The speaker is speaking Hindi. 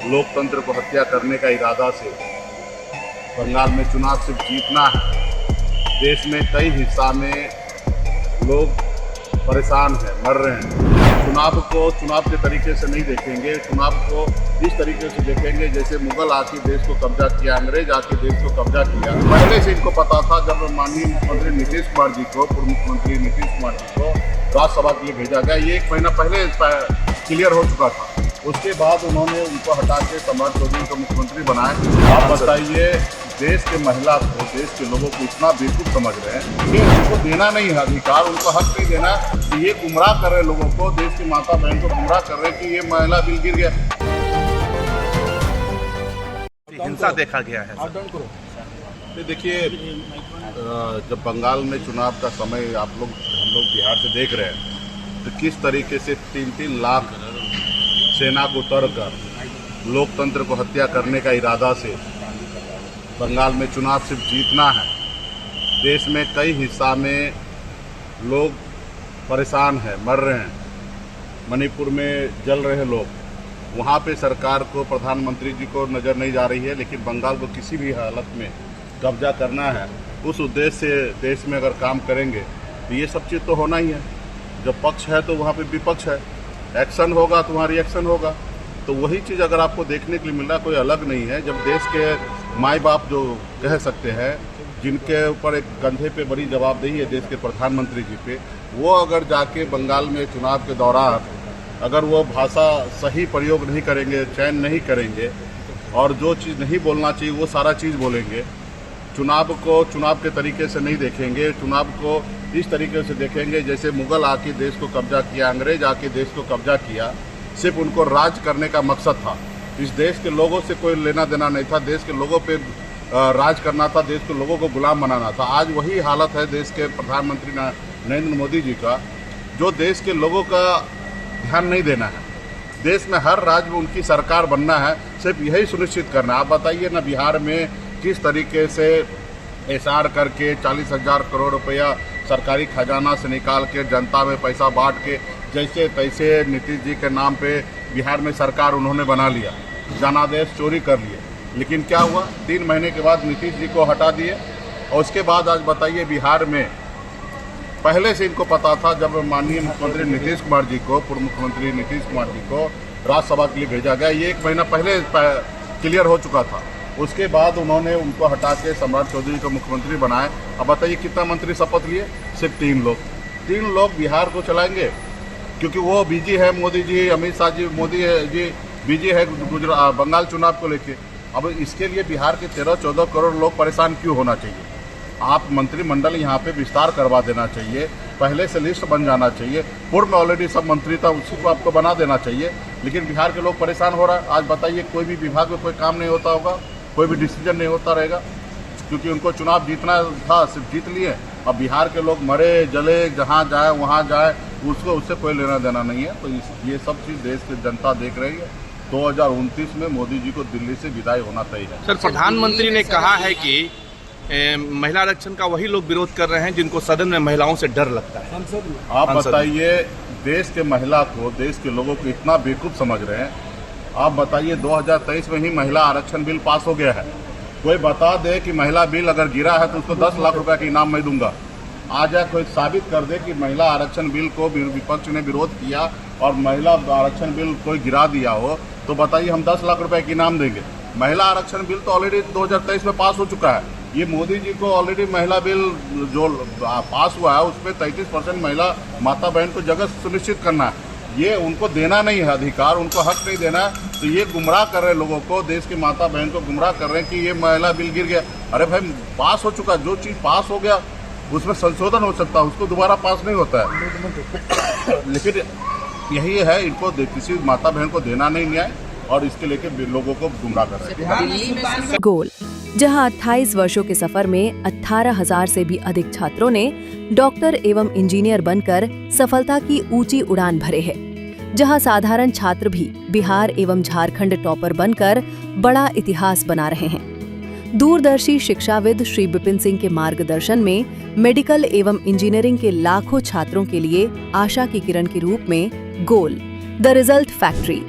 लोकतंत्र को हत्या करने का इरादा से बंगाल में चुनाव सिर्फ जीतना है। देश में कई हिस्सा में लोग परेशान हैं, मर रहे हैं। चुनाव को चुनाव के तरीके से नहीं देखेंगे, चुनाव को इस तरीके से देखेंगे जैसे मुगल आके देश को कब्जा किया, अंग्रेज आके देश को कब्जा किया। पहले से इनको पता था, जब माननीय मुख्यमंत्री नीतीश कुमार जी को, पूर्व मुख्यमंत्री नीतीश कुमार जी को राज्यसभा के लिए भेजा गया, ये 1 महीना पहले क्लियर हो चुका था। उसके बाद उन्होंने उनको हटा के सम्राट चौधरी को मुख्यमंत्री बनाया। आप बताइए, देश के महिला को, देश के लोगों को इतना बेवकूफ़ समझ रहे हैं कि उनको देना नहीं है अधिकार, उनको हक नहीं देना। ये गुमराह कर रहे लोगों को, देश की माता बहन को गुमराह कर रहे कि ये महिला बिल गिर गया। हिंसा देखा गया है। ये देखिए, जब बंगाल में चुनाव का समय हम लोग बिहार से देख रहे हैं तो किस तरीके से 3-3 लाख सेना को उतर कर लोकतंत्र को हत्या करने का इरादा से बंगाल में चुनाव सिर्फ जीतना है। देश में कई हिस्सा में लोग परेशान हैं, मर रहे हैं। मणिपुर में जल रहे लोग, वहाँ पे सरकार को, प्रधानमंत्री जी को नज़र नहीं जा रही है, लेकिन बंगाल को किसी भी हालत में कब्जा करना है। उस उद्देश्य से देश में अगर काम करेंगे तो ये सब चीज़ तो होना ही है। जब पक्ष है तो वहाँ पे विपक्ष है, एक्शन होगा तो वहाँ रिएक्शन होगा। तो वही चीज़ अगर आपको देखने के लिए मिल रहा, कोई अलग नहीं है। जब देश के माई बाप जो कह सकते हैं, जिनके ऊपर एक कंधे पे बड़ी जवाबदेही है देश के प्रधानमंत्री जी पे, वो अगर जाके बंगाल में चुनाव के दौरान अगर वो भाषा सही प्रयोग नहीं करेंगे, चयन नहीं करेंगे और जो चीज़ नहीं बोलना चाहिए वो सारा चीज़ बोलेंगे, चुनाव को चुनाव के तरीके से नहीं देखेंगे, चुनाव को इस तरीके से देखेंगे जैसे मुगल आके देश को कब्जा किया, अंग्रेज आके देश को कब्जा किया, सिर्फ उनको राज करने का मकसद था। इस देश के लोगों से कोई लेना देना नहीं था, देश के लोगों पे राज करना था, देश के लोगों को गुलाम बनाना था। आज वही हालत है देश के प्रधानमंत्री नरेंद्र मोदी जी का, जो देश के लोगों का ध्यान नहीं देना है। देश में हर राज्य में उनकी सरकार बनना है, सिर्फ यही सुनिश्चित करना है। आप बताइए ना, बिहार में किस तरीके से एसआर करके 40,000 करोड़ रुपया सरकारी खजाना से निकाल के जनता में पैसा बांट के जैसे तैसे नीतीश जी के नाम पे बिहार में सरकार उन्होंने बना लिया, जनादेश चोरी कर लिए। लेकिन क्या हुआ, 3 महीने के बाद नीतीश जी को हटा दिए। और उसके बाद आज बताइए, बिहार में पहले से इनको पता था, जब माननीय मुख्यमंत्री नीतीश कुमार जी को, पूर्व मुख्यमंत्री नीतीश कुमार जी को राज्यसभा के लिए भेजा गया, ये 1 महीना पहले क्लियर हो चुका था। उसके बाद उन्होंने उनको हटा के सम्राट चौधरी को मुख्यमंत्री बनाए। अब बताइए कितना मंत्री शपथ लिए? सिर्फ 3 लोग। 3 लोग बिहार को चलाएंगे, क्योंकि वो बिजी है, मोदी जी, अमित शाह जी, मोदी जी बिजी है बंगाल चुनाव को लेके। अब इसके लिए बिहार के 13-14 करोड़ लोग परेशान क्यों होना चाहिए? आप मंत्रिमंडल यहाँ पे विस्तार करवा देना चाहिए, पहले से लिस्ट बन जाना चाहिए। पूर्व में ऑलरेडी सब मंत्री था, उसी को आपको बना देना चाहिए। लेकिन बिहार के लोग परेशान हो रहा है। आज बताइए, कोई भी विभाग में कोई काम नहीं होता होगा, कोई भी डिसीजन नहीं होता रहेगा, क्योंकि उनको चुनाव जीतना था, सिर्फ जीत लिए। अब बिहार के लोग मरे जले, जहाँ जाए वहाँ जाए, उसको उससे कोई लेना देना नहीं है। तो ये सब चीज़ देश की जनता देख रही है। 2029 में मोदी जी को दिल्ली से विदाई होना तय है। सर, प्रधानमंत्री ने कहा है कि महिला आरक्षण का वही लोग विरोध कर रहे हैं जिनको सदन में महिलाओं से डर लगता है। आप बताइए, देश के महिला को, देश के लोगों को इतना बेवकूफ़ समझ रहे हैं। आप बताइए, 2023 में ही महिला आरक्षण बिल पास हो गया है। कोई बता दे कि महिला बिल अगर गिरा है तो उसको 10 लाख रुपए का इनाम मैं दूंगा। आ जाए कोई साबित कर दे कि महिला आरक्षण बिल को विपक्ष ने विरोध किया और महिला आरक्षण बिल कोई गिरा दिया हो, तो बताइए हम 10 लाख रुपए का इनाम देंगे। महिला आरक्षण बिल तो ऑलरेडी 2023 में पास हो चुका है। ये मोदी जी को ऑलरेडी महिला बिल जो पास हुआ है उसमें 33% महिला माता बहन को जगह सुनिश्चित करना है। ये उनको देना नहीं है अधिकार, उनको हक नहीं देना है। तो ये गुमराह कर रहे लोगों को, देश की माता बहन को गुमराह कर रहे हैं कि ये महिला बिल गिर गया। अरे भाई, पास हो चुका, जो चीज़ पास हो गया उसमें संशोधन हो सकता है, उसको दोबारा पास नहीं होता है। लेकिन यही है, इनको किसी माता बहन को देना नहीं न्याय, और इसके लेके लोगों को गुमराह कर रहे हैं। गोल, जहां 28 वर्षों के सफर में 18,000 से भी अधिक छात्रों ने डॉक्टर एवं इंजीनियर बनकर सफलता की ऊंची उड़ान भरे है, जहां साधारण छात्र भी बिहार एवं झारखंड टॉपर बनकर बड़ा इतिहास बना रहे हैं। दूरदर्शी शिक्षाविद श्री विपिन सिंह के मार्गदर्शन में मेडिकल एवं इंजीनियरिंग के लाखों छात्रों के लिए आशा की किरण के रूप में गोल, द रिजल्ट फैक्ट्री